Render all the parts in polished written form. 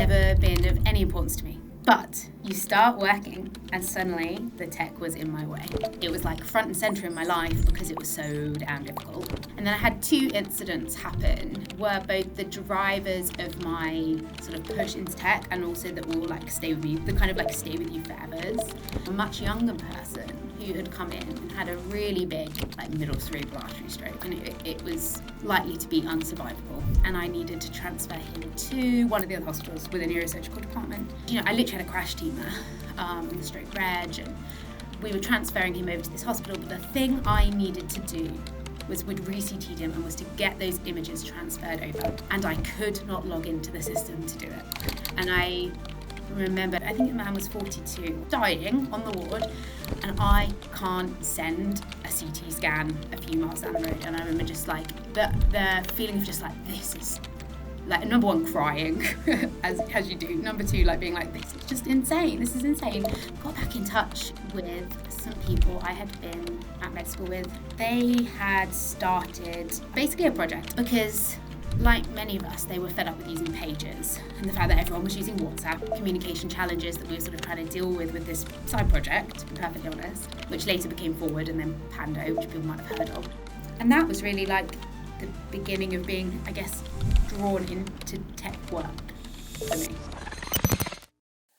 never been of any importance to me. But you start working and suddenly the tech was in my way. It was like front and center in my life because it was so damn difficult. And then I had two incidents happen where both the drivers of my sort of push into tech and also that will like stay with me, the kind of like stay with you forevers. A much younger person who had come in and had a really big like middle cerebral artery stroke, and it was likely to be unsurvivable, and I needed to transfer him to one of the other hospitals with a neurosurgical department. You know, I literally had a crash team there in the stroke reg, and we were transferring him over to this hospital, but the thing I needed to do was we'd re-CT'd him and was to get those images transferred over, and I could not log into the system to do it. And I remember, I think the man was 42, dying on the ward, and I can't send a CT scan a few miles down the road. And I remember just like the feeling of just like, this is like, number one, crying as you do. Number two, like being like, this is just insane. This is insane. Got back in touch with some people I had been at med school with. They had started basically a project because, like many of us, they were fed up with using pages and the fact that everyone was using WhatsApp, communication challenges that we were sort of trying to deal with this side project, to be perfectly honest, which later became Forward and then Pando, which people might have heard of. And that was really like the beginning of being, I guess, drawn into tech work for me.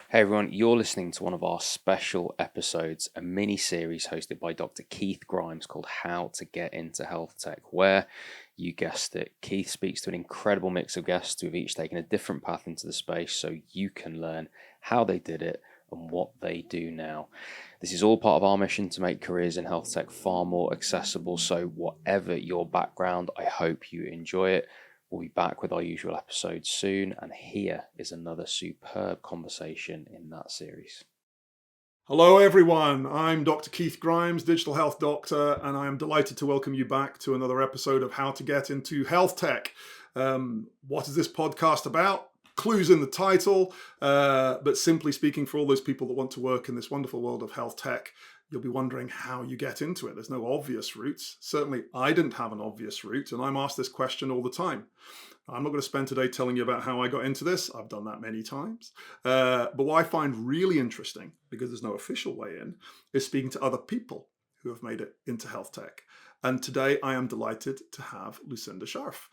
Hey everyone, you're listening to one of our special episodes, a mini-series hosted by Dr. Keith Grimes called How to Get Into Healthtech, where, you guessed it, Keith speaks to an incredible mix of guests who have each taken a different path into the space so you can learn how they did it and what they do now. This is all part of our mission to make careers in health tech far more accessible, so whatever your background, I hope you enjoy it. We'll be back with our usual episodes soon, and here is another superb conversation in that series. Hello everyone, I'm Dr. Keith Grimes, Digital Health Doctor, and I am delighted to welcome you back to another episode of How to Get Into Healthtech. What is this podcast about? Clues in the title, but simply speaking, for all those people that want to work in this wonderful world of health tech, you'll be wondering how you get into it. There's no obvious routes. Certainly, I didn't have an obvious route, and I'm asked this question all the time. I'm not going to spend today telling you about how I got into this. I've done that many times. But what I find really interesting, because there's no official way in, is speaking to other people who have made it into health tech. And today I am delighted to have Lucinda Scharff,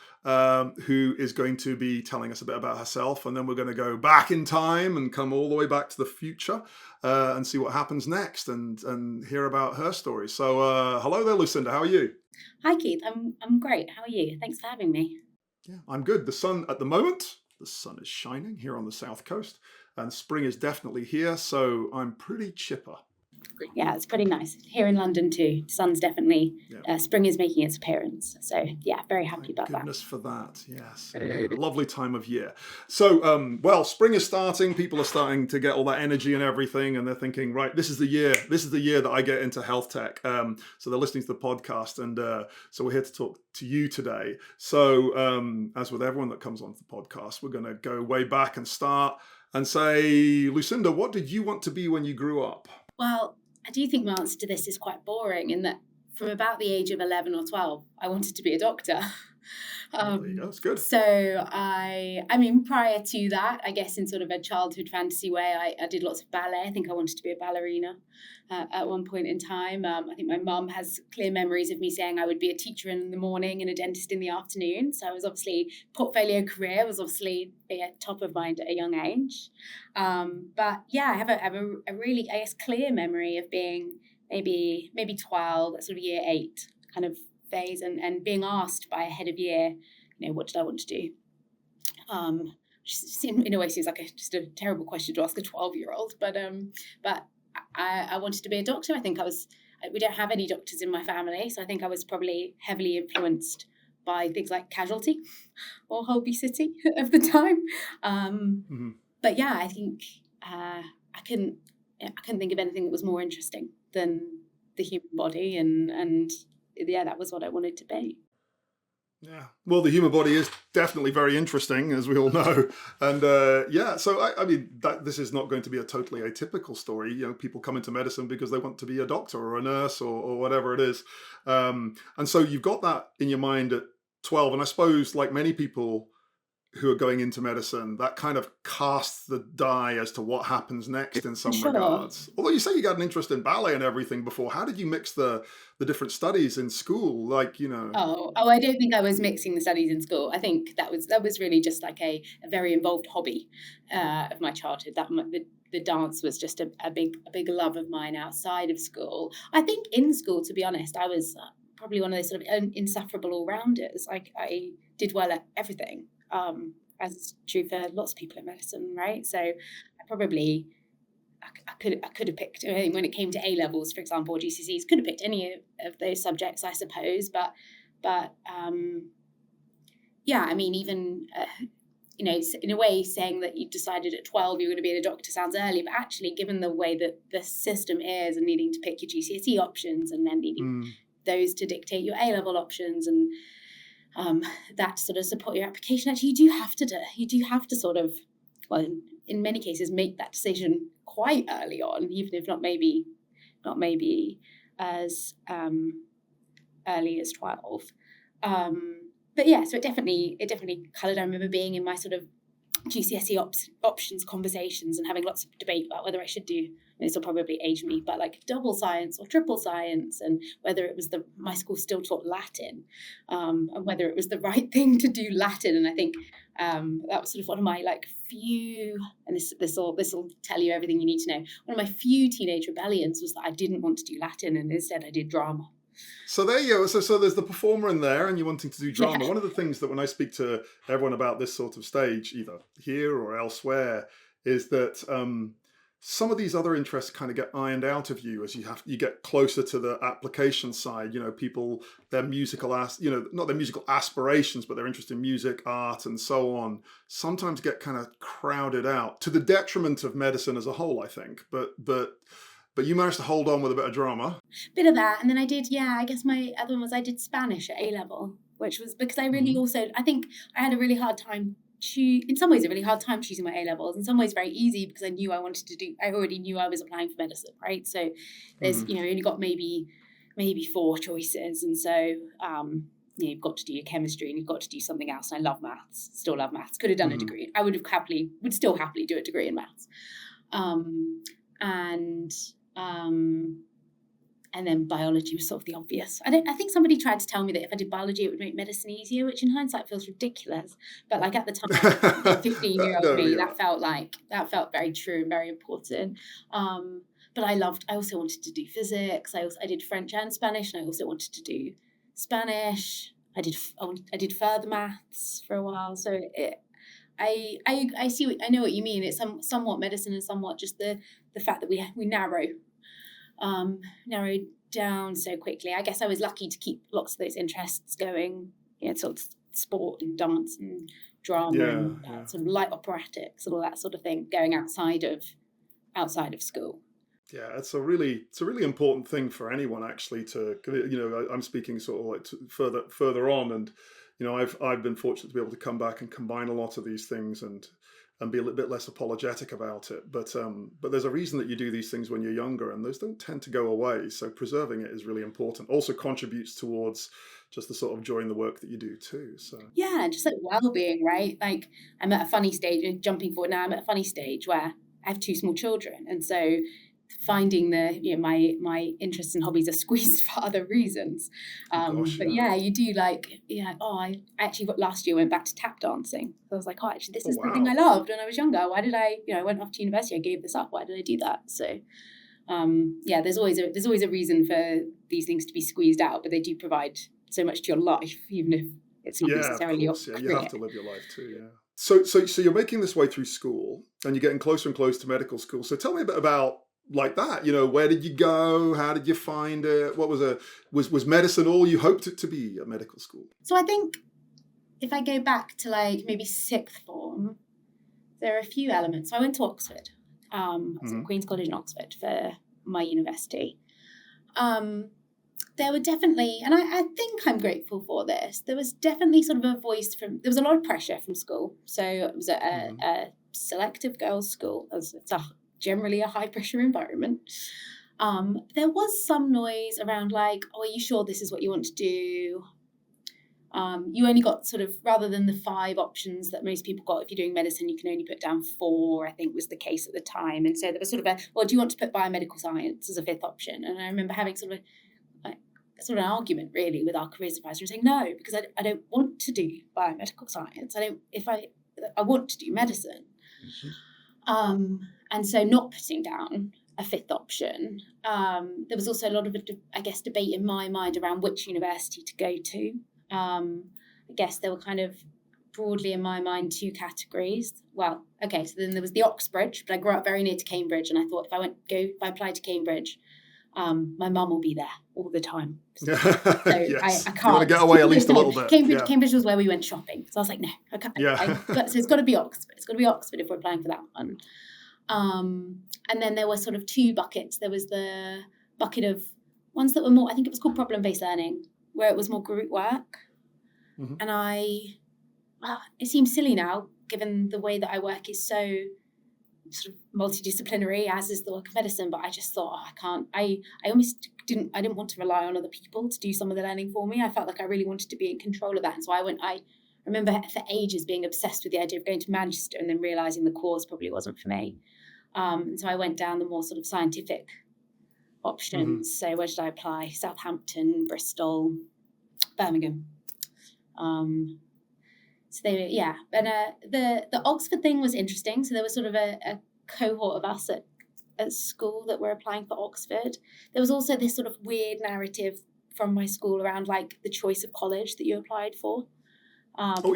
who is going to be telling us a bit about herself. And then we're going to go back in time and come all the way back to the future and see what happens next and hear about her story. So hello there, Lucinda. How are you? Hi, Keith. I'm great. How are you? Thanks for having me. Yeah, I'm good. The sun is shining here on the South Coast and spring is definitely here. So I'm pretty chipper. Yeah, it's pretty nice. Here in London too. Sun's definitely, spring is making its appearance. So yeah, very happy about that. Goodness for that, yes. A lovely time of year. So, well, spring is starting. People are starting to get all that energy and everything. And they're thinking, right, this is the year that I get into health tech. So they're listening to the podcast. And so we're here to talk to you today. So as with everyone that comes onto the podcast, we're going to go way back and start and say, Lucinda, what did you want to be when you grew up? Well, I do think my answer to this is quite boring in that from about the age of 11 or 12, I wanted to be a doctor. There you go, that's good. So I mean, prior to that, I guess in sort of a childhood fantasy way, I did lots of ballet. I think I wanted to be a ballerina at one point in time. I think my mum has clear memories of me saying I would be a teacher in the morning and a dentist in the afternoon. So I was obviously, portfolio career was obviously top of mind at a young age. But yeah, I have a really, I guess, clear memory of being maybe 12, sort of year 8 kind of phase, and being asked by a head of year, what did I want to do? Which in a way seems like just a terrible question to ask a 12-year-old, but I wanted to be a doctor. I think we don't have any doctors in my family, so I think I was probably heavily influenced by things like Casualty or Holby City of the time. But yeah, I think I couldn't think of anything that was more interesting than the human body, and yeah, that was what I wanted to be. Yeah, well, the human body is definitely very interesting, as we all know. And so I mean, this is not going to be a totally atypical story. People come into medicine because they want to be a doctor or a nurse or whatever it is. And so you've got that in your mind at 12. And I suppose, like many people who are going into medicine, that kind of casts the die as to what happens next in some Sure. regards. Although you say you got an interest in ballet and everything before, how did you mix the different studies in school? Like, Oh, I don't think I was mixing the studies in school. I think that was really just like a very involved hobby of my childhood. The dance was just a big love of mine outside of school. I think in school, to be honest, I was probably one of those sort of insufferable all-rounders. I did well at everything, as is true for lots of people in medicine, right? So I probably I could have picked, when it came to A levels, for example, or GCSEs, could have picked any of those subjects, I suppose. But yeah, I mean, even in a way, saying that you decided at 12 you were going to be a doctor sounds early, but actually, given the way that the system is, and needing to pick your GCSE options, and then needing those to dictate your A level options, and that sort of support your application, actually, you do have to sort of, well, in many cases, make that decision quite early on, even if not maybe as early as 12. But yeah, so it definitely coloured. I remember being in my sort of GCSE options conversations and having lots of debate about whether I should do, this will probably age me, but like double science or triple science, and whether it was my school still taught Latin, and whether it was the right thing to do Latin. And I think that was sort of one of my few, and this will tell you everything you need to know. One of my few teenage rebellions was that I didn't want to do Latin, and instead I did drama. So there you go. So there's the performer in there, and you're wanting to do drama. Yeah. One of the things that when I speak to everyone about this sort of stage, either here or elsewhere, is that some of these other interests kind of get ironed out of you as you get closer to the application side. People, their musical not their musical aspirations, but their interest in music, art, and so on, sometimes get kind of crowded out to the detriment of medicine as a whole, I think. But you managed to hold on with a bit of drama. Bit of that. And then I did, I guess my other one was I did Spanish at A-level, which was because I really I think I had a really hard time in some ways a really hard time choosing my A-levels. In some ways very easy, because I already knew I was applying for medicine, right? So there's, only got maybe 4 choices. And so, you've got to do your chemistry and you've got to do something else. And I love maths, still love maths. Could have done a degree. I would still happily do a degree in maths. And then biology was sort of the obvious. I think somebody tried to tell me that if I did biology, it would make medicine easier, which in hindsight feels ridiculous. But at the time, 15-year-old me, that felt very true and very important. But I also wanted to do physics. I did French and Spanish, and I also wanted to do Spanish. I did further maths for a while. So I know what you mean. It's somewhat medicine and somewhat just the fact that we narrowed down so quickly. I guess I was lucky to keep lots of those interests going, sort of sport and dance and drama and sort of light operatics and all that sort of thing going outside of school. Yeah, it's a really important thing for anyone actually to, I'm speaking sort of further on, and I've been fortunate to be able to come back and combine a lot of these things and be a little bit less apologetic about it. But there's a reason that you do these things when you're younger, and those don't tend to go away. So preserving it is really important. Also contributes towards just the sort of joy in the work that you do too. So yeah, just well-being, right? I'm at a funny stage, jumping forward now, I'm at a funny stage where I have 2 small children, and so finding my interests and hobbies are squeezed for other reasons. But you do I actually last year went back to tap dancing. So I was like, actually this is the thing I loved when I was younger. Why did I went off to university, I gave this up. Why did I do that? So there's always a reason for these things to be squeezed out, but they do provide so much to your life, even if it's not necessarily your career. You have to live your life too. So you're making this way through school, and you're getting closer and closer to medical school. So tell me a bit about that, where did you go? How did you find it? What was medicine all you hoped it to be at medical school? So I think if I go back to maybe 6th form, there are a few elements. So I went to Oxford. I was at Queen's College in Oxford for my university. There were definitely, and I think I'm grateful for this, there was definitely sort of a voice there was a lot of pressure from school. So it was a selective girls' school. It's generally a high pressure environment. There was some noise around are you sure this is what you want to do? You only got sort of, rather than the 5 options that most people got, if you're doing medicine, you can only put down 4, I think was the case at the time. And so there was sort of well, do you want to put biomedical science as a 5th option? And I remember having sort of an argument really with our careers advisor and saying no, because I don't want to do biomedical science. I want to do medicine. And so not putting down a 5th option. There was also a lot of, debate in my mind around which university to go to. I guess there were kind of broadly in my mind 2 categories. Well, okay, so then there was the Oxbridge, but I grew up very near to Cambridge, and I thought if I applied to Cambridge, my mum will be there all the time. So yes. I can't. You want to get away at least a little bit. Cambridge was where we went shopping. So I was like, no, I can't. Yeah. So it's got to be Oxford. It's got to be Oxford if we're applying for that one. And then there were sort of 2 buckets. There was the bucket of ones that were more, I think it was called problem-based learning, where it was more group work. Mm-hmm. And it seems silly now, given the way that I work is so sort of multidisciplinary, as is the work of medicine, but I just thought, I didn't want to rely on other people to do some of the learning for me. I felt like I really wanted to be in control of that. And so I remember for ages being obsessed with the idea of going to Manchester and then realising the course probably wasn't for me. And so I went down the more sort of scientific options. Mm-hmm. So where did I apply? Southampton, Bristol, Birmingham. So they, yeah. And the Oxford thing was interesting. So there was sort of a cohort of us at school that were applying for Oxford. There was also this sort of weird narrative from my school around like the choice of college that you applied for.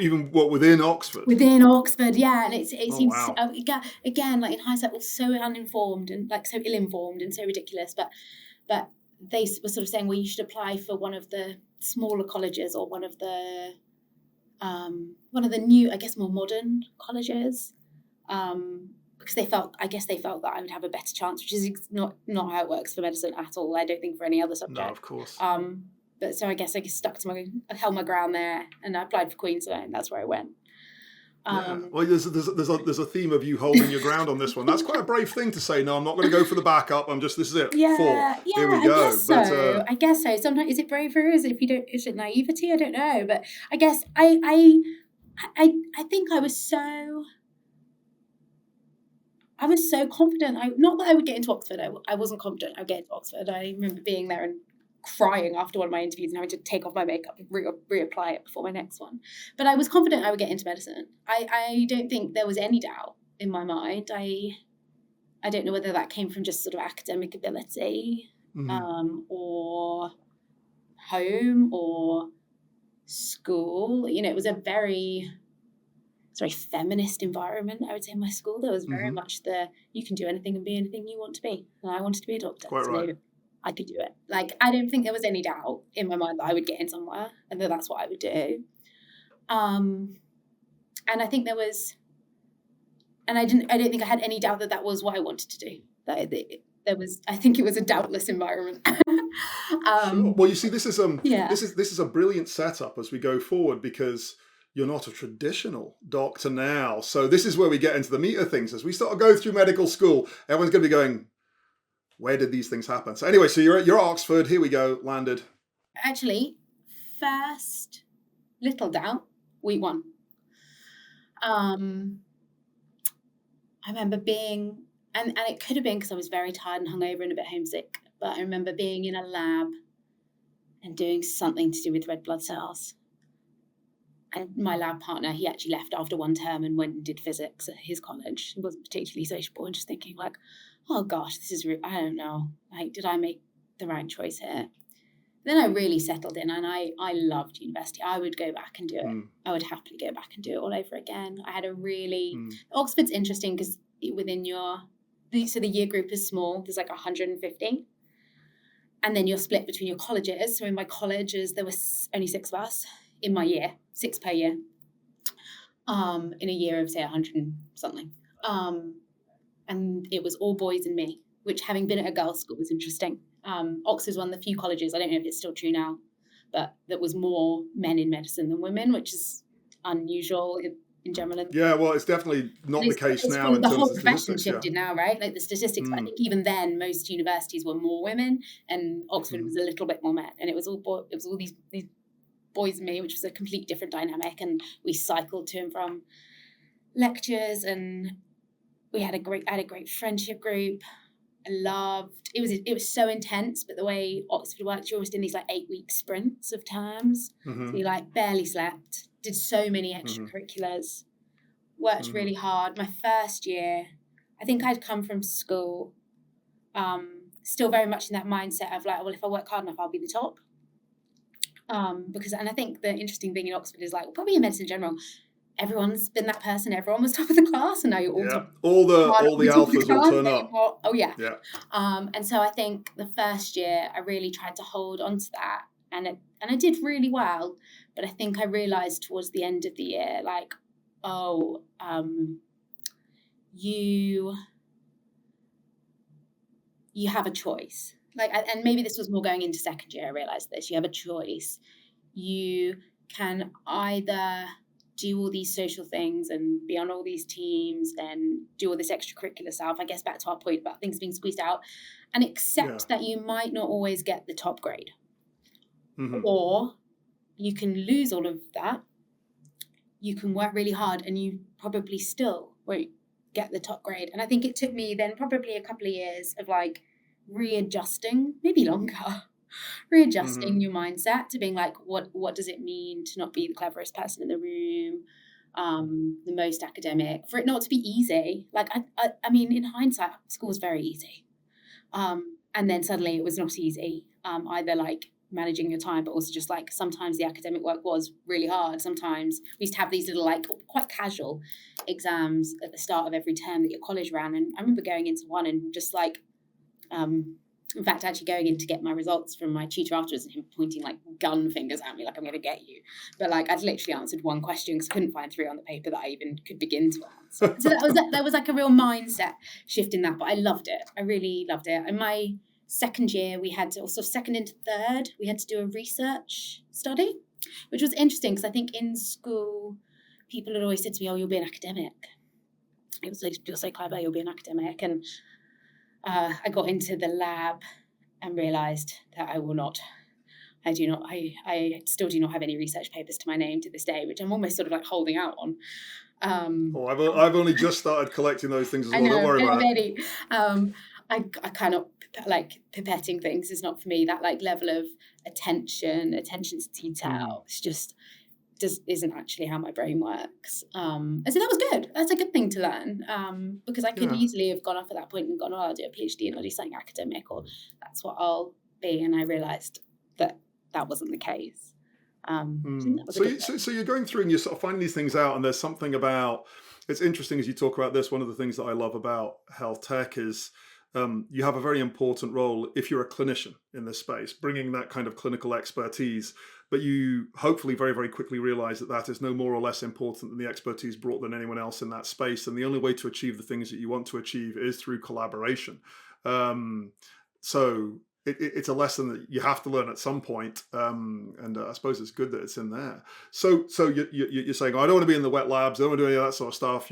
Even what within Oxford? Within Oxford, yeah. And it seems, wow. again, like in hindsight, was so uninformed and like so ill-informed and so ridiculous. But they were sort of saying, well, you should apply for one of the smaller colleges or one of the new, I guess, more modern colleges. Because they felt that I would have a better chance, which is not how it works for medicine at all. I don't think for any other subject. No, of course. But so I guess I held my ground there, and I applied for Queensland, and that's where I went. Yeah. Well, there's a theme of you holding your ground on this one. That's quite a brave thing to say. No, I'm not going to go for the backup. This is it. Yeah, 4. yeah. Here we go. I guess so. Sometimes is it bravery? Is it naivety? I don't know. But I guess I think I was so confident. Not that I would get into Oxford. I wasn't confident I would get into Oxford. I remember being there and crying after one of my interviews and having to take off my makeup and reapply it before my next one. But I was confident I would get into medicine. I don't think there was any doubt in my mind. I don't know whether that came from just sort of academic ability, or home or school. It was a very feminist environment, I would say, in my school. There was very much you can do anything and be anything you want to be. And I wanted to be a doctor. Quite right. I could do it. Like, I don't think there was any doubt in my mind that I would get in somewhere and that that's what I would do. And I think there was, and I don't think I had any doubt that was what I wanted to do. I think it was a doubtless environment. Sure. Well, you see, this is a brilliant setup as we go forward, because you're not a traditional doctor now. So this is where we get into the meat of things. As we start to go through medical school, everyone's going to be going, where did these things happen? So anyway, so you're at Oxford. Here we go. Landed. Actually, first little doubt, week 1. I remember being, and it could have been because I was very tired and hungover and a bit homesick, but I remember being in a lab and doing something to do with red blood cells. And my lab partner, he actually left after 1 term and went and did physics at his college. He wasn't particularly sociable, and just thinking like, oh gosh, this is I don't know. Like, did I make the right choice here? Then I really settled in, and I loved university. I would go back and do it. I would happily go back and do it all over again. I had a really... Oxford's interesting because within the year group is small. There's like 150. And then you're split between your colleges. So in my colleges, there was only 6 of us in my year, 6 per year. In a year of, say, 100 and something. And it was all boys and me, which, having been at a girls' school, was interesting. Oxford's one of the few colleges, I don't know if it's still true now, but that was more men in medicine than women, which is unusual in general. Yeah, well, it's definitely not the case now. The whole profession shifted now, right? Like the statistics, but I think even then, most universities were more women, and Oxford was a little bit more men, and it was all these boys and me, which was a completely different dynamic. And we cycled to and from lectures, and I had a great friendship group. It was so intense, but the way Oxford works, you're almost in these like 8-week sprints of terms. So you like barely slept, did so many extracurriculars, worked really hard. My first year, I think I'd come from school still very much in that mindset of like, well, if I work hard enough, I'll be the top. And I think the interesting thing in Oxford is like, well, probably in medicine in general, everyone's been that person. Everyone was top of the class, and now you're all top. All the alphas will turn up. Oh yeah. And so I think the first year I really tried to hold on to that, and I did really well. But I think I realised towards the end of the year, like, you have a choice. Like, and maybe this was more going into second year. I realised this. You have a choice. You can either do all these social things and be on all these teams, then do all this extracurricular stuff, I guess back to our point about things being squeezed out, and accept that you might not always get the top grade. Or you can lose all of that. You can work really hard and you probably still won't get the top grade. And I think it took me then probably a couple of years of like readjusting, maybe longer, readjusting your mindset to being like, what does it mean to not be the cleverest person in the room, the most academic, for it not to be easy. Like, I mean, in hindsight, school was very easy. And then suddenly it was not easy, either like managing your time, but also just like sometimes the academic work was really hard. Sometimes we used to have these little like quite casual exams at the start of every term that your college ran. And I remember going into one and just like, in fact, actually going in to get my results from my tutor afterwards and him pointing like gun fingers at me like, I'm going to get you. But like I'd literally answered one question because I couldn't find 3 on the paper that I even could begin to answer. So there was like a real mindset shift in that, but I loved it. I really loved it. In my second year, we had to also second into third, we had to do a research study, which was interesting because I think in school, people had always said to me, oh, you'll be an academic. It was like, you're so clever, you'll be an academic. And I got into the lab and realised that I still do not have any research papers to my name to this day, which I'm almost sort of like holding out on. I've only just started collecting those things as well. Don't worry about it. I cannot, like, pipetting things is not for me. That like level of attention to detail, it's just isn't actually how my brain works. And so that was good. That's a good thing to learn, because I could easily have gone off at that point and gone, oh, I'll do a PhD and I'll do something academic, or that's what I'll be. And I realised that wasn't the case. So you're going through and you're sort of finding these things out, and there's something about, it's interesting as you talk about this, one of the things that I love about health tech is you have a very important role if you're a clinician in this space, bringing that kind of clinical expertise, but you hopefully very, very quickly realize that is no more or less important than the expertise brought than anyone else in that space. And the only way to achieve the things that you want to achieve is through collaboration. So it's a lesson that you have to learn at some point, and I suppose it's good that it's in there. So you're saying, oh, I don't want to be in the wet labs, I don't want to do any of that sort of stuff.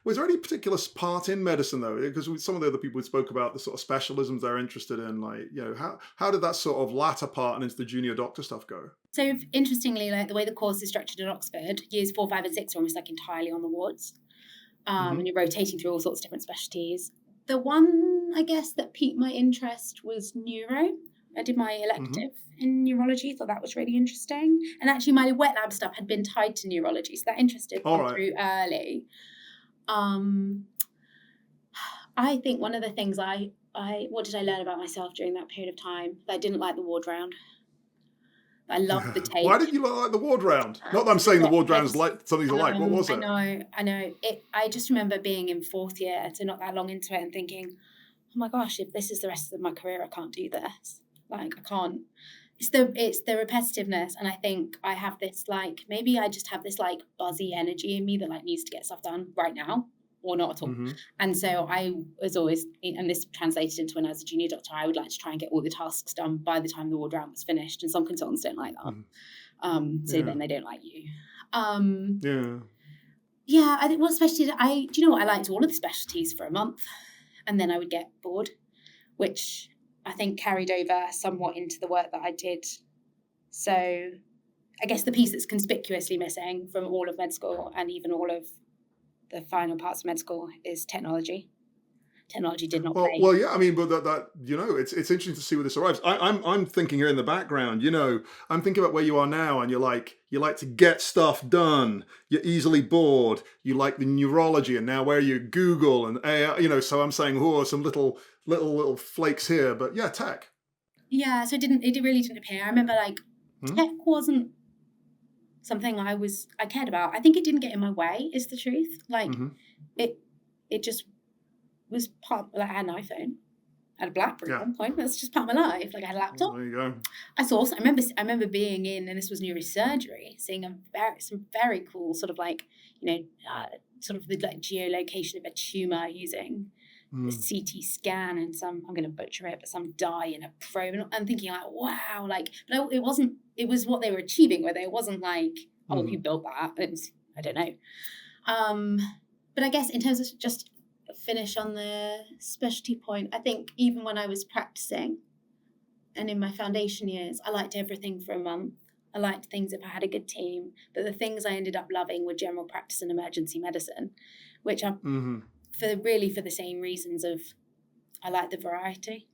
Was there any particular part in medicine though? Because some of the other people we spoke about the sort of specialisms they're interested in, like, you know, how did that sort of latter part and into the junior doctor stuff go? So interestingly, like the way the course is structured at Oxford, years 4, 5, and 6 are almost like entirely on the wards, and you're rotating through all sorts of different specialties. The one, I guess, that piqued my interest was neuro. I did my elective in neurology, thought that was really interesting. And actually my wet lab stuff had been tied to neurology, so that interested me through early. I think one of the things what did I learn about myself during that period of time? That I didn't like the ward round. I loved the tape. Why did you like the ward round? Not that I'm saying the ward round is like something you like. What was it? I know. I just remember being in 4th year, so not that long into it, and thinking, oh my gosh, if this is the rest of my career, I can't do this. Like, I can't. It's the repetitiveness, and I think I have this, like, maybe I just have this, like, buzzy energy in me that, like, needs to get stuff done right now, or not at all. And so I was always, and this translated into when I was a junior doctor, I would like to try and get all the tasks done by the time the ward round was finished, and some consultants don't like that. So then they don't like you. I think what specialty do you know what, I liked all of the specialties for a month, and then I would get bored, which I think carried over somewhat into the work that I did. So I guess the piece that's conspicuously missing from all of med school and even all of the final parts of med school is technology. Technology did not play. Well, yeah. I mean, but that it's interesting to see where this arrives. I'm thinking here in the background. I'm thinking about where you are now, and you like to get stuff done. You're easily bored. You like the neurology, and now where you Google and AI. So I'm saying, some little flakes here, but yeah, tech. Yeah, so it really didn't appear. I remember tech wasn't something I cared about. I think it didn't get in my way, is the truth. It just was part. I had an iPhone, I had a BlackBerry at one point. That's just part of my life. I had a laptop. There you go. I remember being in, and this was neurosurgery, seeing some very cool sort of sort of the geolocation of a tumor using the CT scan and I'm going to butcher it, but some dye in a probe, and thinking wow, but it wasn't. It was what they were achieving with it. It wasn't who built that? I don't know. But I guess in terms of just finish on the specialty point, I think even when I was practicing and in my foundation years, I liked everything for a month. I liked things if I had a good team, but the things I ended up loving were general practice and emergency medicine, which are for the same reasons of I liked the variety.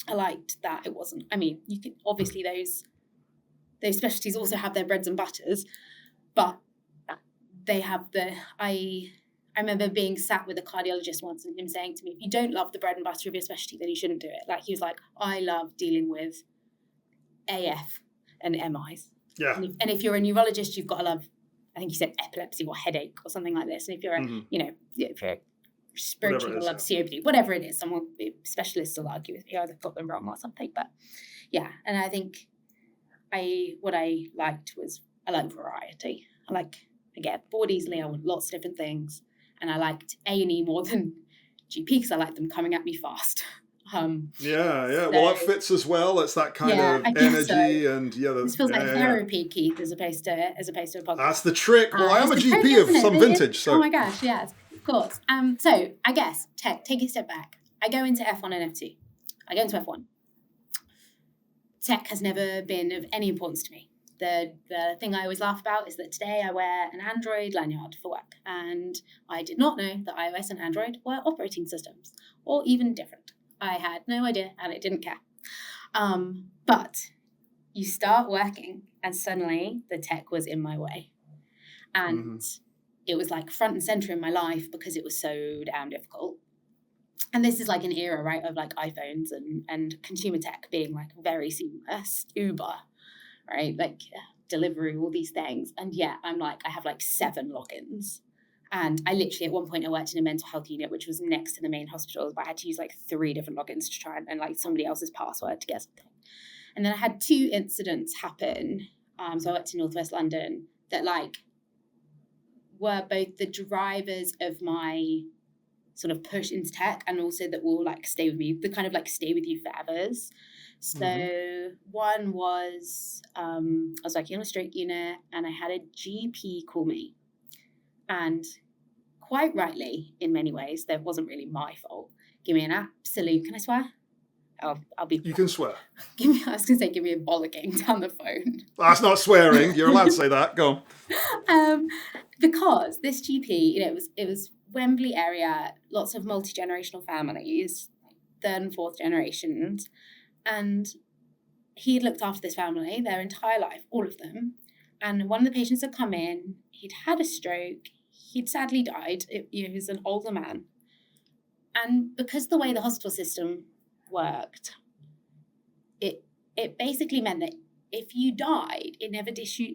I liked that it wasn't. I mean, you could obviously those specialties also have their breads and butters, but they have I remember being sat with a cardiologist once and him saying to me, if you don't love the bread and butter of your specialty, then you shouldn't do it. He was like, I love dealing with AF and MIs. Yeah. And if you're a neurologist, you've got to love, I think you said epilepsy or headache or something like this. And if you're if you're a respiratory, you'll love COPD, whatever it is. Specialists will argue with me, I've got them wrong or something. But yeah, and I think what I liked was I like variety. I get bored easily. I want lots of different things. And I liked A&E more than GP because I liked them coming at me fast. Yeah. Well, that fits as well. It's that kind of energy and this feels like therapy, Keith, as opposed to a podcast. That's the trick. Well, I am a GP of some vintage. So. Oh my gosh, yes, of course. So I guess take a step back. I go into F1 and F2. I go into F1. Tech has never been of any importance to me. The thing I always laugh about is that today I wear an Android lanyard for work, and I did not know that iOS and Android were operating systems, or even different. I had no idea, and I didn't care. But you start working, and suddenly the tech was in my way. And it was front and center in my life because it was so damn difficult. And this is an era, right, of iPhones and consumer tech being very seamless, Uber, right? Delivery, all these things. And yeah, I have 7 logins. And I literally, at one point, I worked in a mental health unit, which was next to the main hospital, but I had to use 3 different logins to try and somebody else's password to get something. And then I had 2 incidents happen. So I worked in Northwest London that were both the drivers of my sort of push into tech, and also that will stay with me, the kind of stay with you forevers. So one was, I was working on a stroke unit, and I had a GP call me, and quite rightly, in many ways, that wasn't really my fault. Give me an absolute, can I swear? I'll be. You can swear. I was going to say, give me a bollocking down the phone. That's not swearing. You're allowed to say that. Go on. Because this GP, it was Wembley area, lots of multi-generational families, 3rd and 4th generations, and he had looked after this family their entire life, all of them. And one of the patients had come in, he'd had a stroke, he'd sadly died. He was an older man. And because the way the hospital system worked, it basically meant that if you died, it never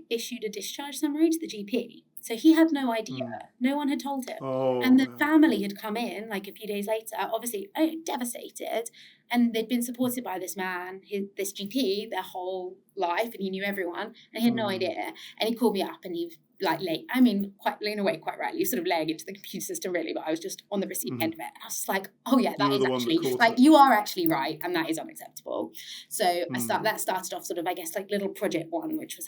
issued a discharge summary to the GP. So he had no idea. No one had told him. And the family had come in a few days later, obviously devastated. And they'd been supported by this man, this GP, their whole life. And he knew everyone. And he had no idea. And he called me up, and he was late. I mean, in a way, quite rightly. He was sort of laying into the computer system, really. But I was just on the receiving end of it. And I was just oh yeah, that is actually, you are actually right. And that is unacceptable. So that started off sort of, I guess, little project 1, which was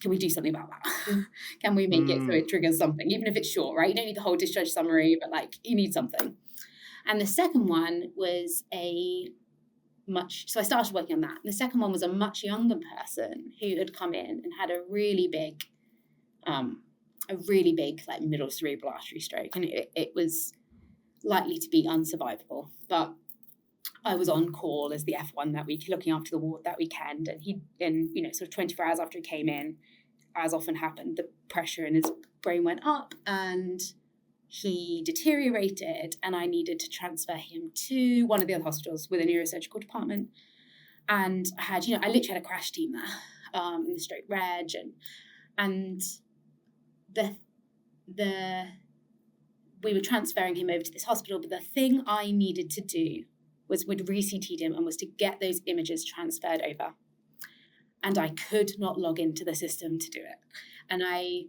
can we do something about that? Can we make it so it triggers something, even if it's short, right? You don't need the whole discharge summary, but you need something. And the second one was so I started working on that. And the second one was a much younger person who had come in and had a really big like middle cerebral artery stroke, and it was likely to be unsurvivable. But I was on call as the F1 that week, looking after the ward that weekend, and sort of 24 hours after he came in, as often happened, the pressure in his brain went up and he deteriorated, and I needed to transfer him to one of the other hospitals with a neurosurgical department. And I literally had a crash team there in the stroke reg, and we were transferring him over to this hospital. But the thing I needed to do we'd re-CT'd him and was to get those images transferred over. And I could not log into the system to do it. And I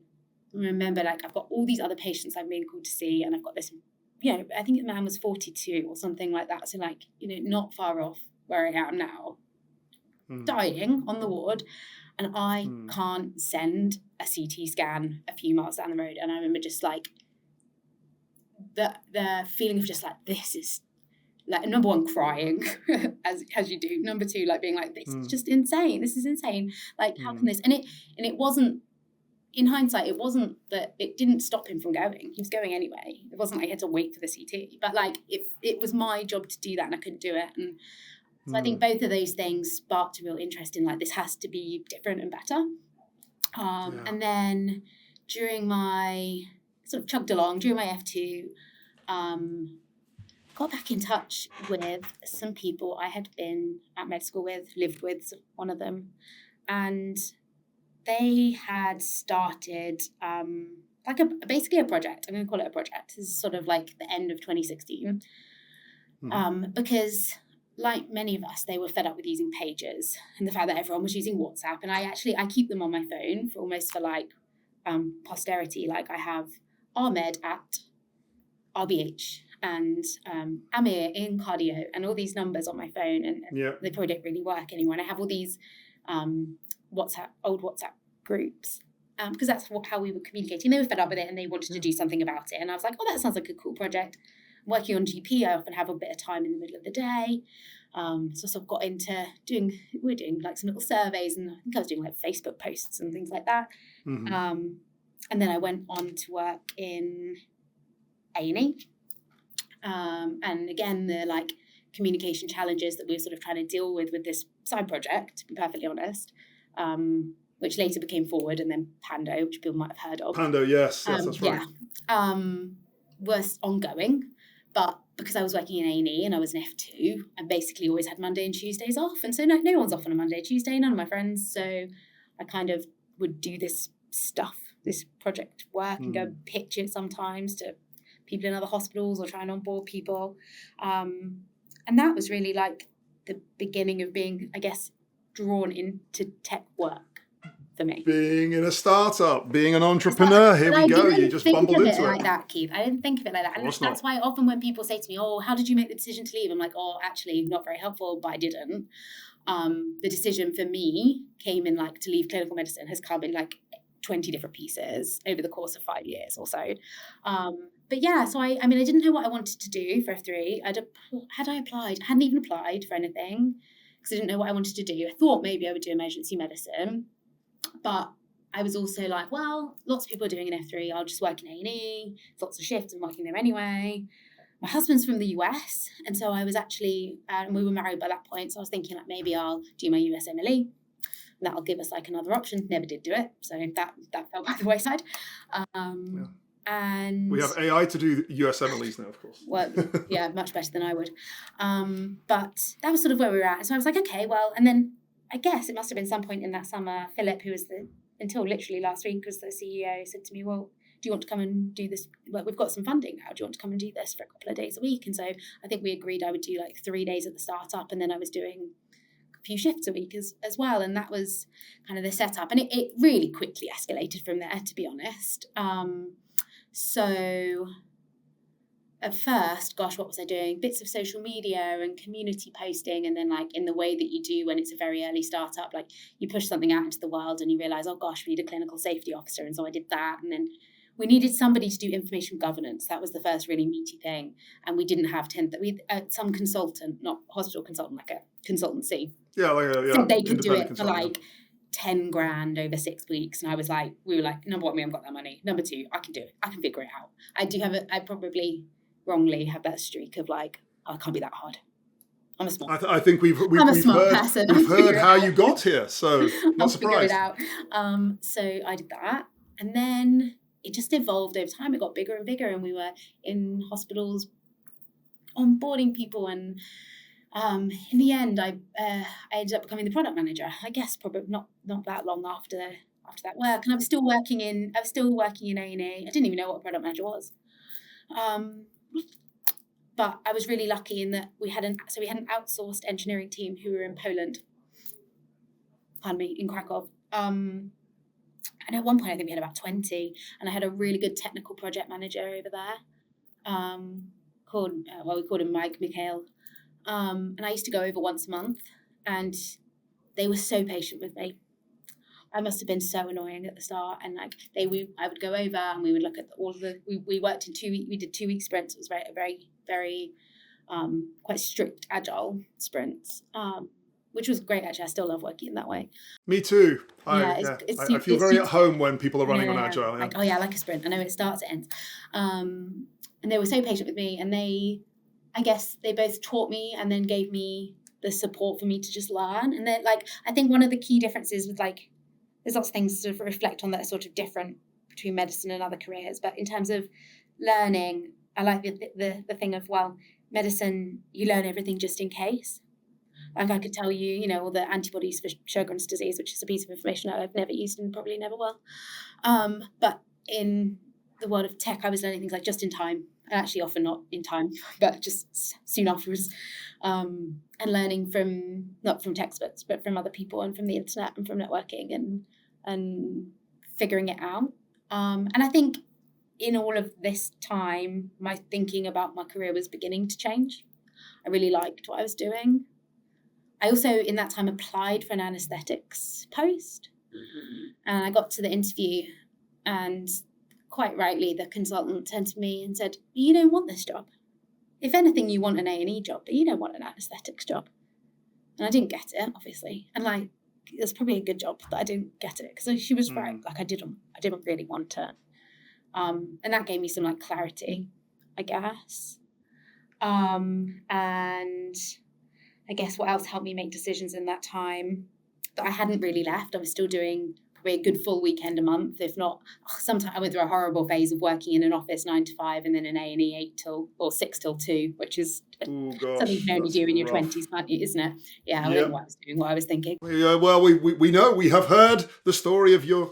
remember, like, I've got all these other patients I've been called to see, and I've got this, I think the man was 42 or something like that. So, like, not far off where I am now, dying on the ward. And I can't send a CT scan a few miles down the road. And I remember just like the feeling of just like, this is like, number one, crying as you do. Number two, like being like, this is just insane. This is insane. Like, how can this? And it wasn't, in hindsight, it wasn't that it didn't stop him from going. He was going anyway. It wasn't like he had to wait for the CT. But like, it was my job to do that, and I couldn't do it. And so I think both of those things sparked a real interest in, like, this has to be different and better. And then during my, sort of chugged along, during my F2, got back in touch with some people I had been at med school with, lived with, one of them. And they had started basically a project. I'm going to call it a project. This is sort of like the end of 2016. Because like many of us, they were fed up with using pages and the fact that everyone was using WhatsApp. And I keep them on my phone for like posterity. Like, I have Ahmed at RBH and Amir in cardio and all these numbers on my phone, and they probably don't really work anymore. And I have all these old WhatsApp groups because that's how we were communicating. They were fed up with it and they wanted to do something about it. And I was like, oh, that sounds like a cool project. Working on GP, I often have a bit of time in the middle of the day. So I sort of got into doing like some little surveys, and I think I was doing like Facebook posts and things like that. And then I went on to work in A&E. And again, the like communication challenges that we were sort of trying to deal with this side project, to be perfectly honest, which later became Forward and then Pando, which people might have heard of. Pando, yes, that's right. Was ongoing, but because I was working in A&E and I was an F2, I basically always had Monday and Tuesdays off. And so no one's off on a Monday, Tuesday, none of my friends. So I kind of would do this project work and go pitch it sometimes to people in other hospitals or try and onboard people. And that was really like the beginning of being, I guess, drawn into tech work for me. Being in a startup, being an entrepreneur, here we go. You just bumbled into it. Like that, Keith. I didn't think of it like that. And that's why often when people say to me, oh, how did you make the decision to leave? I'm like, oh, actually not very helpful, but I didn't. The decision for me came in like to leave clinical medicine has come in like 20 different pieces over the course of 5 years or so. But yeah, so I didn't know what I wanted to do for F3. Had I applied? I hadn't even applied for anything because I didn't know what I wanted to do. I thought maybe I would do emergency medicine, but I was also like, well, lots of people are doing an F3. I'll just work in A&E. There's lots of shifts. I'm working there anyway. My husband's from the US, and so I was actually, and we were married by that point, so I was thinking like maybe I'll do my USMLE. That'll give us like another option. Never did do it, so that fell by the wayside. And we have AI to do USMLEs now, of course. Well, yeah, much better than I would. But that was sort of where we were at. So I was like, okay, well, and then I guess it must have been some point in that summer, Philip, who was until literally last week, was the CEO, said to me, well, do you want to come and do this? Well, we've got some funding now. Do you want to come and do this for a couple of days a week? And so I think we agreed I would do like 3 days at the startup, and then I was doing a few shifts a week as well. And that was kind of the setup. And it really quickly escalated from there, to be honest. So at first, gosh, what was I doing? Bits of social media and community posting, and then like in the way that you do when it's a very early startup, like you push something out into the world and you realise, oh gosh, we need a clinical safety officer. And so I did that. And then we needed somebody to do information governance. That was the first really meaty thing. And we didn't have some consultant, not hospital consultant, like a consultancy. Said they could do it for yeah. like 10 grand over 6 weeks. And we were like, number one, we haven't got that money. Number two, I can do it. I can figure it out. I probably wrongly have that streak of like, oh, it can't be that hard. I'm a smart. I think we've heard how you got here, so not surprised. I'll figure it out. So I did that, and then it just evolved over time. It got bigger and bigger, and we were in hospitals onboarding people, and in the end, I ended up becoming the product manager. I guess probably not that long after that work, and I was still working in A&E. I didn't even know what a product manager was. But I was really lucky in that we had an outsourced engineering team who were in Poland. In Krakow. And at one point, I think we had about 20, and I had a really good technical project manager over there, we called him Mike Mikhail. And I used to go over once a month, and they were so patient with me. I must have been so annoying at the start, and like I would go over and we would look at we worked in 2 week, we did 2 week sprints. It was very quite strict agile sprints, which was great actually. I still love working in that way. Me too. I feel very at home when people are running on agile. Yeah. Like, oh yeah, I like a sprint. I know it starts, it ends. And they were so patient with me, and I guess they both taught me and then gave me the support for me to just learn. And then like I think one of the key differences was like, there's lots of things to reflect on that are sort of different between medicine and other careers. But in terms of learning, I like the thing of, well, medicine, you learn everything just in case. Like I could tell you, all the antibodies for Sjogren's disease, which is a piece of information I've never used and probably never will. But in the world of tech, I was learning things like just in time, and actually often not in time, but just soon afterwards. And learning not from textbooks, but from other people and from the internet and from networking and figuring it out. And I think in all of this time, my thinking about my career was beginning to change. I really liked what I was doing. I also, in that time, applied for an anaesthetics post. And I got to the interview, and quite rightly, the consultant turned to me and said, you don't want this job. If anything, you want an A&E job, but you don't want an anaesthetics job. And I didn't get it, obviously. And like, it's probably a good job that I didn't get it, because she was right. Like I didn't really want it. And that gave me some like clarity, I guess. And I guess what else helped me make decisions in that time that I hadn't really left. I was still doing probably a good full weekend a month, if not. Sometimes I went through a horrible phase of working in an office 9 to 5 and then an A&E 6 till 2, which is something you can only do in your 20s, isn't it? Yeah, I don't know what I was doing, what I was thinking. Yeah, well, we know, we have heard the story of your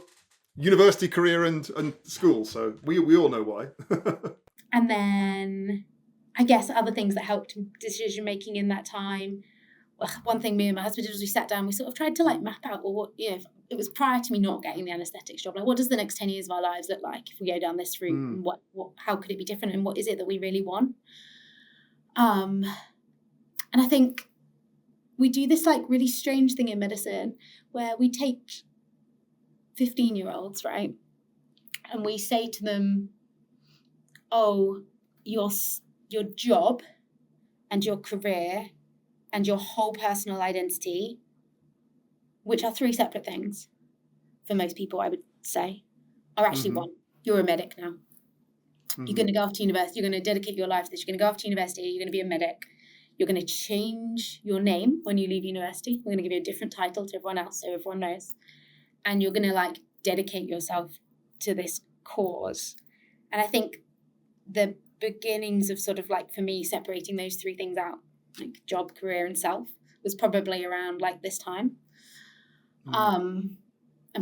university career and school, so we all know why. And then I guess other things that helped decision making in that time. Well, one thing me and my husband did was we sat down, we sort of tried to like map out, well, what, it was prior to me not getting the anaesthetics job, like what does the next 10 years of our lives look like if we go down this route, and what how could it be different, and what is it that we really want? And I think we do this like really strange thing in medicine where we take 15-year-olds, right, and we say to them, oh, your job and your career and your whole personal identity, which are 3 separate things for most people, I would say, are actually one. You're a medic now. You're going to go off to university. You're going to dedicate your life to this. You're going to go off to university. You're going to be a medic. You're going to change your name when you leave university. We're going to give you a different title to everyone else so everyone knows. And you're going to like dedicate yourself to this cause. And I think the beginnings of sort of like, for me, separating those 3 things out, like job, career, and self, was probably around like this time. And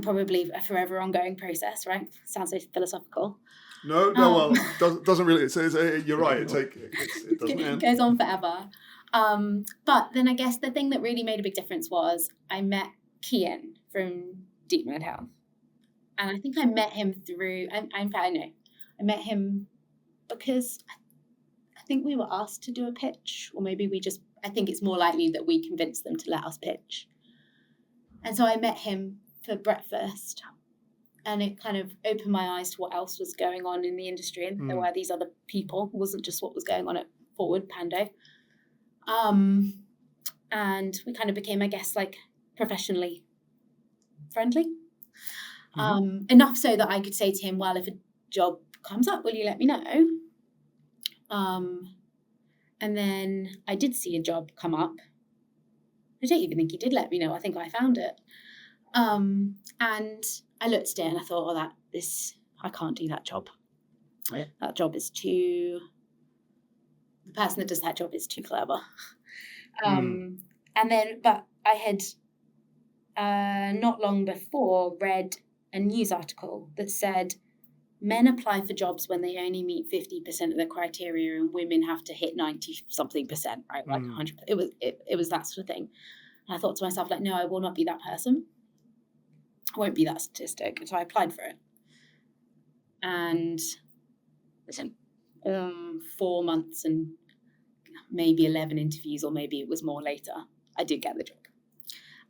probably a forever ongoing process, right? Sounds so philosophical. No, well, doesn't really. You're right. It doesn't end. It goes on forever. But then I guess the thing that really made a big difference was I met Kian from Deepmind Health, and I think I met him through. I met him because I think we were asked to do a pitch, or maybe I think it's more likely that we convinced them to let us pitch. And so I met him for breakfast, And it kind of opened my eyes to what else was going on in the industry. And there were these other people. It wasn't just what was going on at Forward, Pando. And we kind of became, I guess, like professionally friendly. Enough so that I could say to him, well, if a job comes up, will you let me know? And then I did see a job come up. I don't even think he did let me know. I think I found it. And I looked at it and I thought, I can't do that job. Yeah. That job is the person that does that job is too clever. And then, but I had not long before read a news article that said men apply for jobs when they only meet 50% of the criteria and women have to hit 90-something%, right? Like 100%. It was that sort of thing. And I thought to myself, like, no, I will not be that person. I won't be that statistic. And so I applied for it. And listen, 4 months and maybe 11 interviews, or maybe it was more later, I did get the job.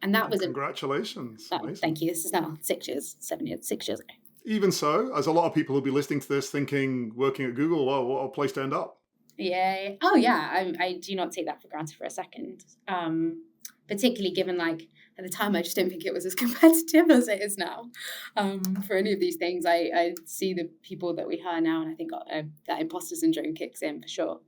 And that was congratulations. Thank you. This is now 6 years ago. Even so, as a lot of people will be listening to this thinking, working at Google, well, what a place to end up. Yeah. Oh, yeah. I do not take that for granted for a second. Particularly given, like, at the time, I just don't think it was as competitive as it is now. For any of these things, I see the people that we hire now, and I think that imposter syndrome kicks in for sure.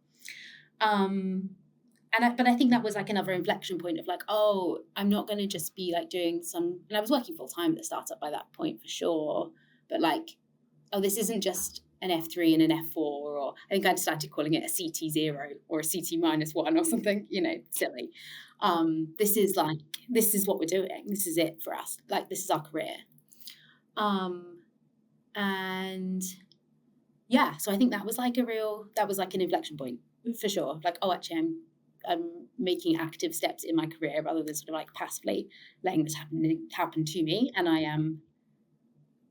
But I think that was like another inflection point of like, oh, I'm not going to just be like doing some, and I was working full time at the startup by that point for sure. But like, oh, this isn't just an F3 and an F4, or I think I'd started calling it a CT0 or a CT-1 or something, silly. This is what we're doing. This is it for us. Like, this is our career. And yeah, so I think that was like an inflection point for sure. Like, oh, actually I'm making active steps in my career rather than sort of like passively letting this happen to me. And I am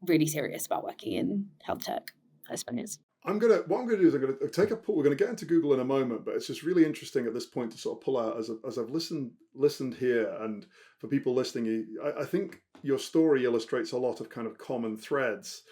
really serious about working in health tech, I suppose. What I'm going to do is I'm going to take a pull. We're going to get into Google in a moment, but it's just really interesting at this point to sort of pull out as I've listened here, and for people listening, I think your story illustrates a lot of kind of common threads.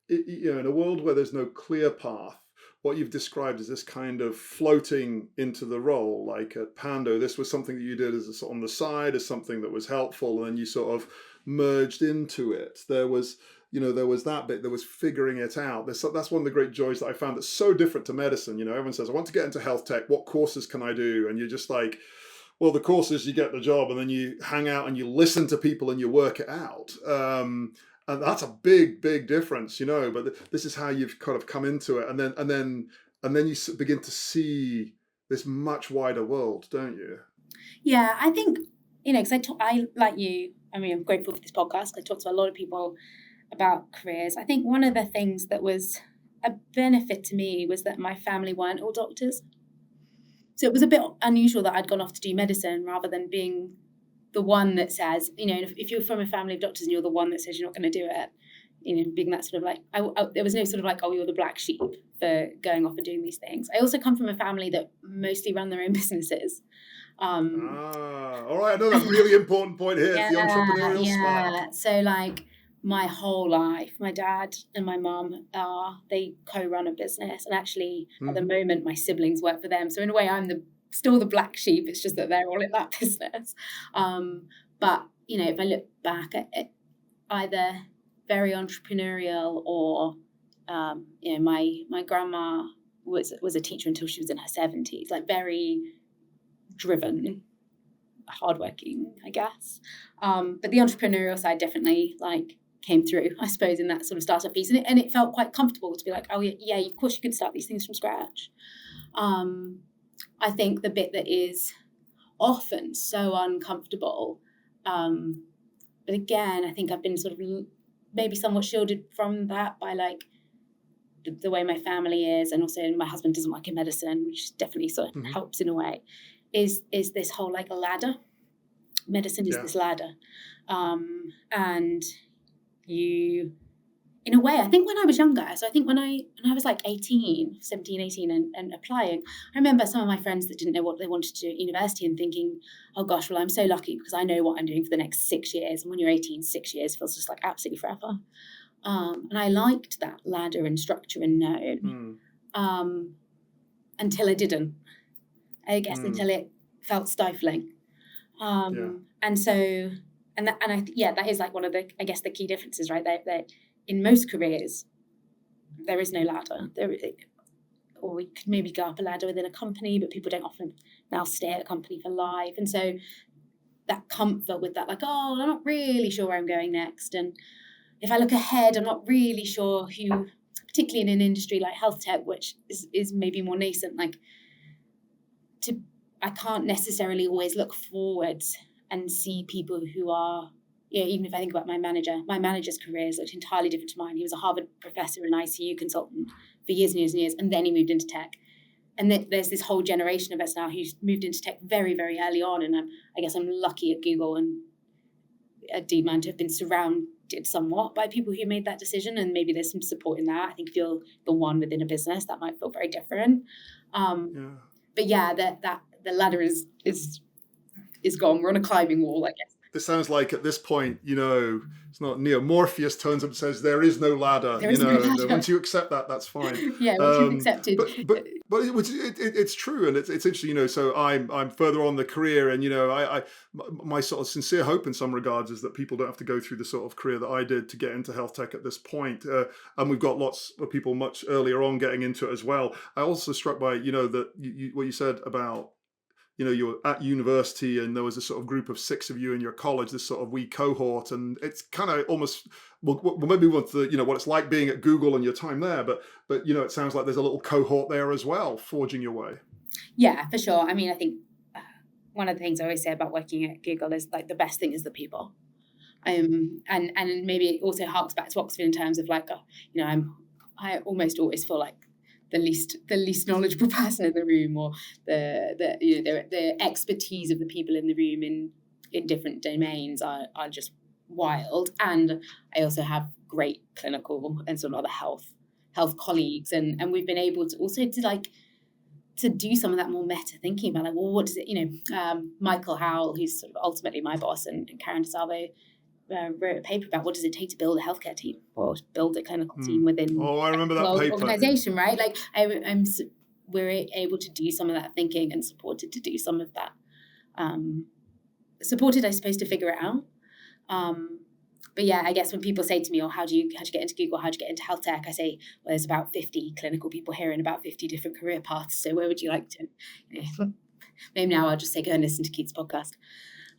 In a world where there's no clear path, what you've described is this kind of floating into the role. Like at Pando, this was something that you did as on the side, as something that was helpful, and then you sort of merged into it. There was that bit, there was figuring it out. That's one of the great joys that I found that's so different to medicine. Everyone says, I want to get into health tech. What courses can I do? And you're just like, well, the courses, you get the job, and then you hang out and you listen to people and you work it out. And that's a big, big difference, but this is how you've kind of come into it. And then you begin to see this much wider world, don't you? Yeah, I think, because I like you, I'm grateful for this podcast. I talk to a lot of people about careers. I think one of the things that was a benefit to me was that my family weren't all doctors. So it was a bit unusual that I'd gone off to do medicine rather than being the one that says, if you're from a family of doctors and you're the one that says you're not going to do it, being that sort of like, there was no sort of like, oh, you're the black sheep for going off and doing these things. I also come from a family that mostly run their own businesses. All right, I know that's a really important point here, the entrepreneurial spark. So like my whole life, my dad and my mum, they co-run a business. And actually, at the moment, my siblings work for them. So in a way, I'm still the black sheep. It's just that they're all in that business. But, if I look back at it, either very entrepreneurial or, my grandma was a teacher until she was in her 70s, like very driven, hardworking, I guess. But the entrepreneurial side definitely like came through, I suppose, in that sort of startup piece. And it felt quite comfortable to be like, oh yeah, of course you could start these things from scratch. I think the bit that is often so uncomfortable, but again, I think I've been sort of maybe somewhat shielded from that by like the way my family is, and also my husband doesn't work in medicine, which definitely sort of helps in a way, is this whole like a ladder. Medicine is this ladder. And you, in a way, I think when I was younger, so I think when I was like 17, 18 and applying, I remember some of my friends that didn't know what they wanted to do at university and thinking, oh gosh, well, I'm so lucky because I know what I'm doing for the next 6 years. And when you're 18, 6 years feels just like absolutely forever. And I liked that ladder and structure and known until I didn't. I guess until it felt stifling. And so, that is like one of the, I guess, the key differences, right? That in most careers, there is no ladder. Or we could maybe go up a ladder within a company, but people don't often now stay at a company for life. And so that comfort with that, like, oh, I'm not really sure where I'm going next. And if I look ahead, I'm not really sure who, particularly in an industry like health tech, which is maybe more nascent, I can't necessarily always look forwards and see people who are, even if I think about my manager's career looked entirely different to mine. He was a Harvard professor and ICU consultant for years and years and years, and then he moved into tech. And there's this whole generation of us now who's moved into tech very, very early on. And I guess I'm lucky at Google and at Deepmind to have been surrounded somewhat by people who made that decision. And maybe there's some support in that. I think if you're the one within a business, that might feel very different. But yeah, that the ladder is gone. We're on a climbing wall, I guess. This sounds like at this point, it's not Neo. Morpheus turns up and says, there is no ladder. No ladder. Once you accept that, that's fine. Once you've accepted. But it's true, and it's interesting, so I'm further on the career, and, my sort of sincere hope in some regards is that people don't have to go through the sort of career that I did to get into health tech at this point. And we've got lots of people much earlier on getting into it as well. I also struck by, that what you said about, you were at university and there was a sort of group of 6 of you in your college, this sort of wee cohort, and it's kind of almost, well maybe what it's like being at Google and your time there, but it sounds like there's a little cohort there as well, forging your way. Yeah, for sure. I mean, I think one of the things I always say about working at Google is like the best thing is the people. And maybe it also harks back to Oxford in terms of like, I almost always feel like the least knowledgeable person in the room, or the expertise of the people in the room in different domains are just wild. And I also have great clinical and sort of other health colleagues, and we've been able to also to do some of that more meta thinking about like, well, what does it, Michael Howell, who's sort of ultimately my boss, and Karen DeSalvo wrote a paper about what does it take to build a healthcare team or build a clinical team within I remember that paper. Organization, right? Like we're able to do some of that thinking and supported to do some of that. Supported, I suppose, to figure it out. But yeah, I guess when people say to me, "Oh, how do you get into Google? How do you get into health tech?" I say, "Well, there's about 50 clinical people here and about 50 different career paths. So where would you like to?" Maybe now I'll just say go and listen to Keith's podcast.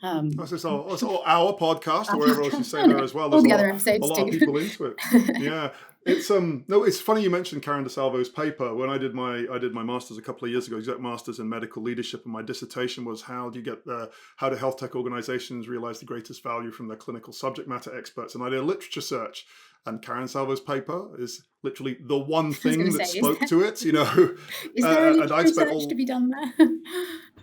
It's all our podcast, or wherever else you say there as well. There's all the other episodes a lot of people into it. Yeah, it's it's funny you mentioned Karen DeSalvo's paper. When I did my master's a couple of years ago, exec master's in medical leadership, and my dissertation was how do health tech organizations realize the greatest value from their clinical subject matter experts? And I did a literature search, and Karen DeSalvo's paper is literally the one thing that spoke to it. Is there any research to be done there?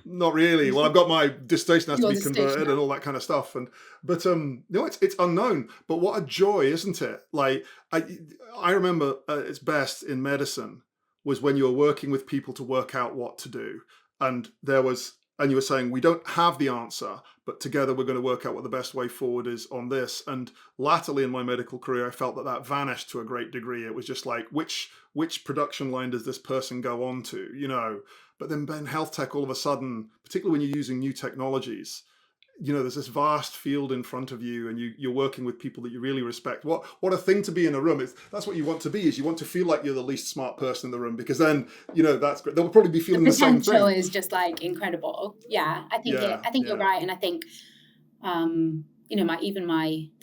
Not really. Well, I've got my dissertation has to be converted and all that kind of stuff. But it's unknown. But what a joy, isn't it? Like I remember at its best in medicine was when you were working with people to work out what to do. And you were saying, we don't have the answer, but together we're going to work out what the best way forward is on this. And latterly in my medical career, I felt that vanished to a great degree. It was just like, which production line does this person go on to, But then in health tech, all of a sudden, particularly when you're using new technologies, there's this vast field in front of you, and you're working with people that you really respect. What a thing to be in a room. That's what you want to be, is you want to feel like you're the least smart person in the room, because then, that's great. They'll probably be feeling the same thing. The potential is just like incredible. Yeah, I think you're right. And I think, the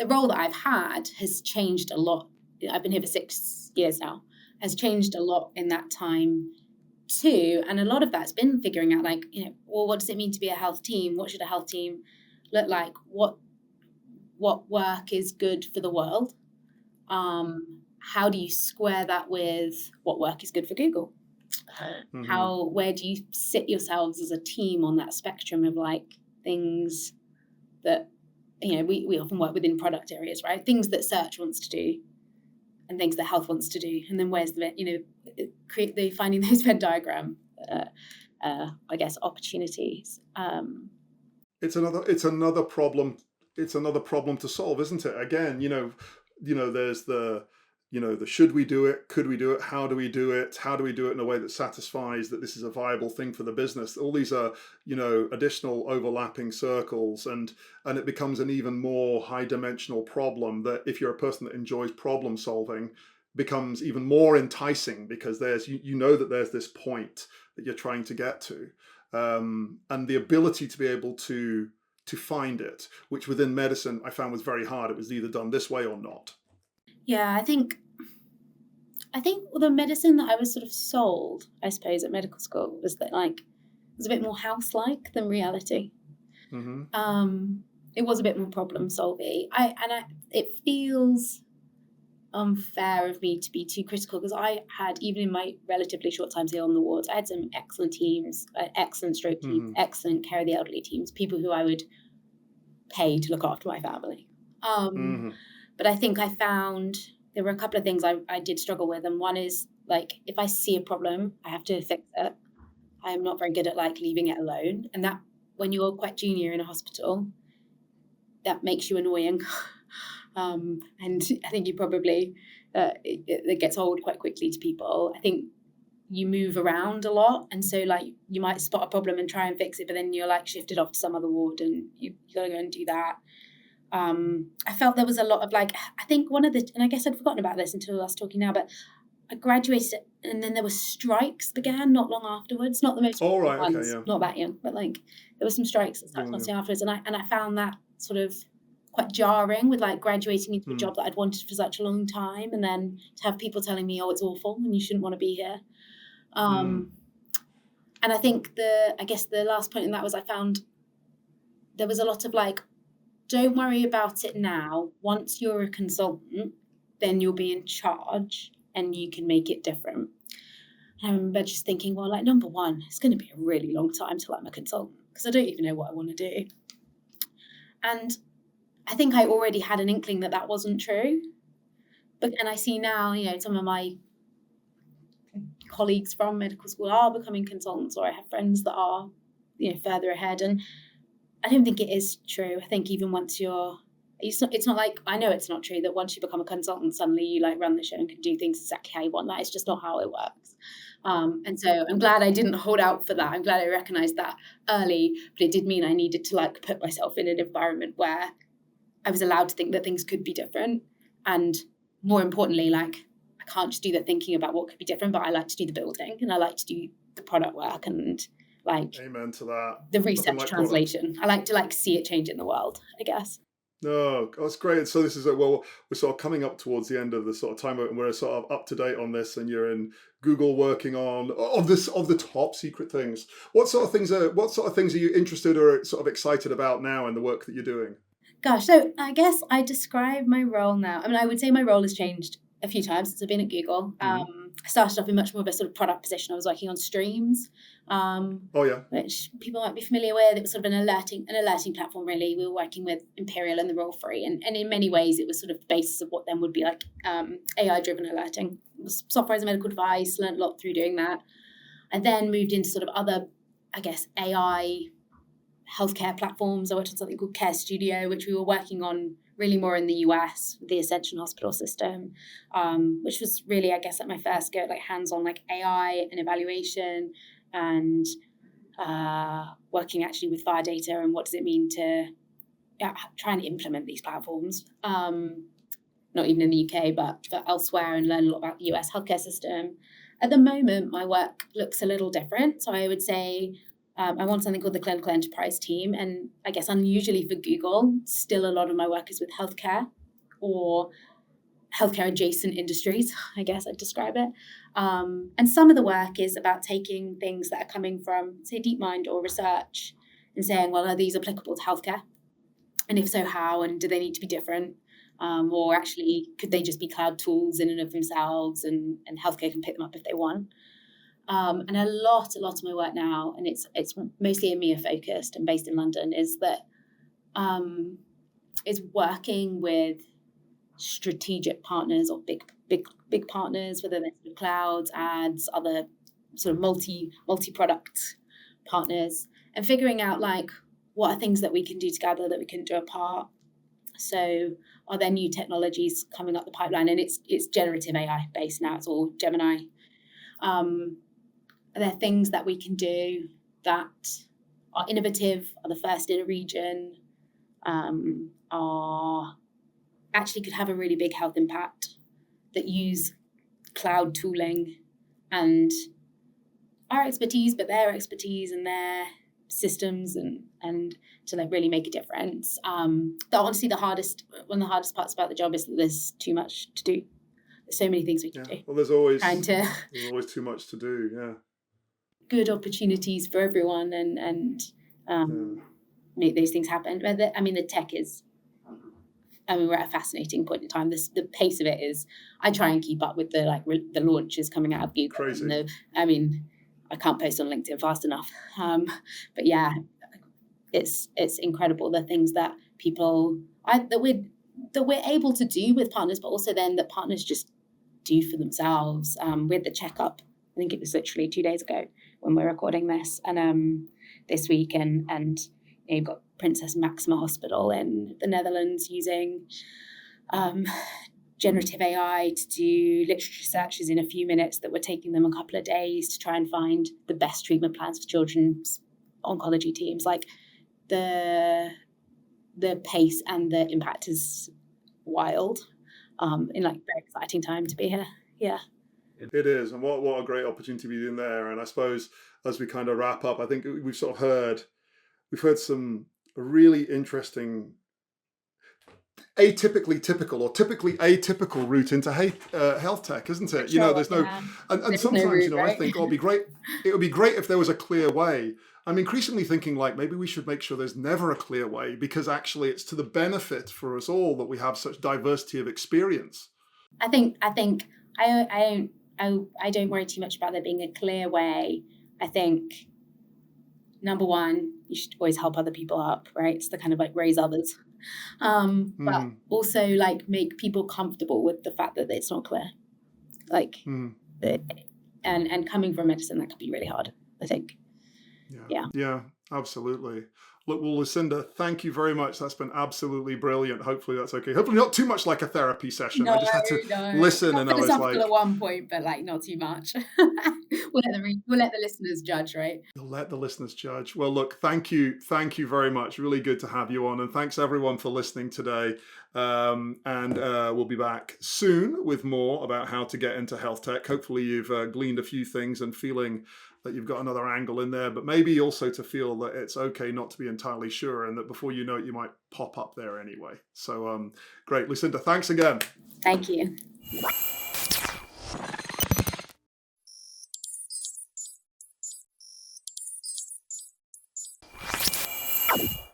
role that I've had has changed a lot. I've been here for 6 years now, has changed a lot in that time too. And a lot of that's been figuring out what does it mean to be a health team? What should a health team look like? What work is good for the world? How do you square that with what work is good for Google? Where do you sit yourselves as a team on that spectrum of things that, we often work within product areas, right? Things that search wants to do and things that health wants to do. And then where's finding those Venn diagram, I guess, opportunities. It's another problem. It's another problem to solve, isn't it? Again, there's the should we do it? Could we do it? How do we do it? How do we do it in a way that satisfies that this is a viable thing for the business? All these are, additional overlapping circles, and it becomes an even more high dimensional problem that, if you're a person that enjoys problem solving, becomes even more enticing, because there's that there's this point that you're trying to get to, and the ability to be able to find it, which within medicine I found was very hard. It was either done this way or not. Yeah, I think the medicine that I was sort of sold, I suppose, at medical school was that it was a bit more house-like than reality. Mm-hmm. It was a bit more problem-solving. It feels unfair of me to be too critical, because I had, even in my relatively short time here on the wards, I had some excellent teams, excellent stroke teams, excellent care of the elderly teams, people who I would pay to look after my family. But I think I found there were a couple of things I did struggle with. And one is, if I see a problem, I have to fix it. I'm not very good at leaving it alone. And that, when you're quite junior in a hospital, that makes you annoying. And I think you probably, it gets old quite quickly to people. I think you move around a lot. And so you might spot a problem and try and fix it, but then you're shifted off to some other ward and you got to go and do that. I felt there was a lot of I think and I guess I'd forgotten about this until I was talking now, but I graduated and then there were strikes began not long afterwards. Not the most right, ones, okay, yeah. Not that young, but there were some strikes that started not soon afterwards, and I found that sort of quite jarring with graduating into a job that I'd wanted for such a long time, and then to have people telling me, oh, it's awful and you shouldn't want to be here. And I think the last point in that was I found there was a lot of don't worry about it now. Once you're a consultant, then you'll be in charge and you can make it different. And I remember just thinking, well, number one, it's going to be a really long time till I'm a consultant, because I don't even know what I want to do. And I think I already had an inkling that wasn't true. And I see now, some of my colleagues from medical school are becoming consultants, or I have friends that are, further ahead. And I don't think it is true. I think even once it's not I know it's not true that once you become a consultant, suddenly you run the show and can do things exactly how you want. That is just not how it works. And so I'm glad I didn't hold out for that. I'm glad I recognized that early, but it did mean I needed to put myself in an environment where I was allowed to think that things could be different. And more importantly, I can't just do the thinking about what could be different, but I like to do the building and I like to do the product work and amen to that. The research translation. I like to see it change in the world, I guess. No, that's great. So this is we're sort of coming up towards the end of the sort of time, and we're sort of up to date on this, and you're in Google working on of the top secret things. What sort of things are you interested or sort of excited about now in the work that you're doing? Gosh, so I guess I describe my role now. I mean, I would say my role has changed a few times since I've been at Google. I started off in much more of a sort of product position. I was working on streams, which people might be familiar with. It was sort of an alerting platform, really. We were working with Imperial and the Royal Free, and in many ways it was sort of the basis of what then would be AI-driven alerting. It was software as a medical device, learned a lot through doing that. I then moved into sort of other, I guess, AI healthcare platforms. I worked on something called Care Studio, which we were working on really more in the US, the Ascension Hospital system, which was really, I guess, my first go at hands-on AI and evaluation, and working actually with FHIR data and what does it mean to try and implement these platforms, not even in the UK, but elsewhere, and learn a lot about the US healthcare system. At the moment, my work looks a little different. So I would say I'm on something called the Clinical Enterprise Team. And I guess unusually for Google, still a lot of my work is with healthcare or healthcare adjacent industries, I guess I'd describe it. And some of the work is about taking things that are coming from, say, DeepMind or research and saying, well, are these applicable to healthcare? And if so, how? And do they need to be different? Or actually, could they just be cloud tools in and of themselves, and healthcare can pick them up if they want? And a lot of my work now, and it's mostly EMEA focused and based in London, is that is working with strategic partners or big partners, whether they're clouds, ads, other sort of multi-product partners, and figuring out what are things that we can do together that we can do apart. So are there new technologies coming up the pipeline? And it's generative AI based now. It's all Gemini. Are there things that we can do that are innovative, are the first in a region, are actually could have a really big health impact, that use cloud tooling and our expertise, but their expertise and their systems and to like really make a difference. Honestly, one of the hardest parts about the job is that there's too much to do. There's so many things we can do. Well, there's always too much to do. Yeah. Good opportunities for everyone and make those things happen. But the tech is. We're at a fascinating point in time. The pace of it is. I try and keep up with the launches coming out of Google. Crazy. I can't post on LinkedIn fast enough. But yeah, it's incredible the things that that we're able to do with partners, but also then that partners just do for themselves. With the checkup, I think it was literally 2 days ago when we're recording this, and this week, and you've got Princess Maxima Hospital in the Netherlands using generative AI to do literature searches in a few minutes that were taking them a couple of days to try and find the best treatment plans for children's oncology teams. Like the pace and the impact is wild. In very exciting time to be here. Yeah. It is, and what a great opportunity to be in there. And I suppose as we kind of wrap up, I think we've heard some really interesting, typically atypical route into health tech, isn't it? Sure, there's no, and sometimes, route, right? I think it would be great if there was a clear way. I'm increasingly thinking maybe we should make sure there's never a clear way, because actually it's to the benefit for us all that we have such diversity of experience. I think I don't worry too much about there being a clear way. I think, number one, you should always help other people up, right? It's the kind of raise others. But also make people comfortable with the fact that it's not clear. And coming from medicine, that could be really hard, I think. Yeah, absolutely. Look, well, Lucinda, thank you very much. That's been absolutely brilliant. Hopefully that's okay. Hopefully not too much like a therapy session. I just had to listen, and I was like, at one point, but not too much. we'll let the listeners judge, right? You'll let the listeners judge. Well, look, thank you very much. Really good to have you on, and thanks everyone for listening today. And we'll be back soon with more about how to get into health tech. Hopefully you've gleaned a few things and feeling that you've got another angle in there, but maybe also to feel that it's okay not to be entirely sure, and that before you know it, you might pop up there anyway. So great. Lucinda, thanks again. Thank you.